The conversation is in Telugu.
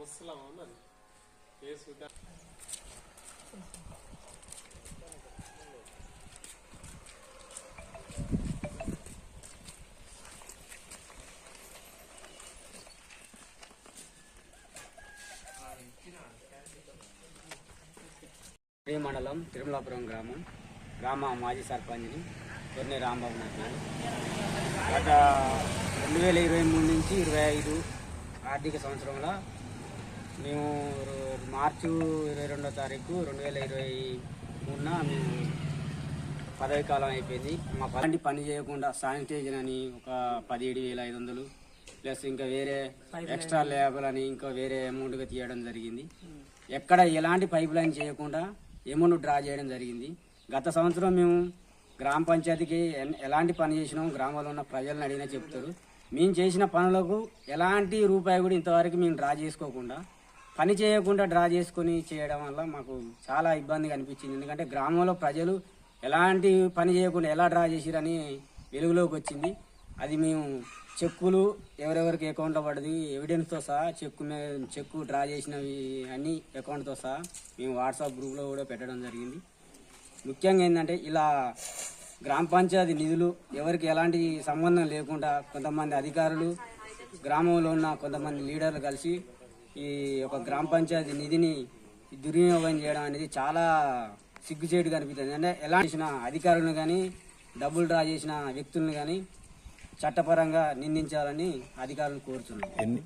ముసలమ్మ ఉన్నది కేసు మండలం తిరుమలాపురం గ్రామ మాజీ సర్పంచ్ని కొర్నే రాంబాబు నాకు గత 2023 నుంచి 25 ఆర్థిక సంవత్సరంలో మేము మార్చి 22వ తారీఖు 2023న మేము పదవి కాలం అయిపోయింది. మా పని చేయకుండా శానిటైజర్ అని ఒక 17,500 ప్లస్ ఇంకా వేరే ఎక్స్ట్రా లేబర్ అని ఇంకా వేరే అమౌంట్గా తీయడం జరిగింది. ఎక్కడ ఎలాంటి పైప్ లైన్ చేయకుండా అమౌంట్ డ్రా చేయడం జరిగింది. గత సంవత్సరం మేము గ్రామ పంచాయతీకి ఎలాంటి పని చేసినాం గ్రామంలో ఉన్న ప్రజలను అడిగినా చెప్తారు. మేము చేసిన పనులకు ఎలాంటి రూపాయి కూడా ఇంతవరకు మేము డ్రా చేసుకోకుండా పని చేయకుండా డ్రా చేసుకొని చేయడం వల్ల మాకు చాలా ఇబ్బందిగా అనిపించింది. ఎందుకంటే గ్రామంలో ప్రజలు ఎలాంటి పని చేయకుండా ఎలా డ్రా చేసిరని వెలుగులోకి వచ్చింది. అది మేము చెక్కులు ఎవరెవరికి అకౌంట్లో పడ్డది ఎవిడెన్స్తో సహా చెక్కు డ్రా చేసినవి అన్ని అకౌంట్తో సహా మేము వాట్సాప్ గ్రూప్లో కూడా పెట్టడం జరిగింది. ముఖ్యంగా ఏంటంటే ఇలా గ్రామ పంచాయతీ నిధులు ఎవరికి ఎలాంటి సంబంధం లేకుండా కొంతమంది అధికారులు గ్రామంలో ఉన్న కొంతమంది లీడర్లు కలిసి ఈ ఒక గ్రామ పంచాయతీ నిధిని దుర్వినియోగం చేయడం అనేది చాలా సిగ్గుచేటుగా అనిపిస్తుంది. అంటే ఎలా చేసిన అధికారులను కానీ డబ్బులు డ్రా చేసిన వ్యక్తులను కానీ చట్టపరంగా నిందించాలని అధికారులు కోరుతున్నారు.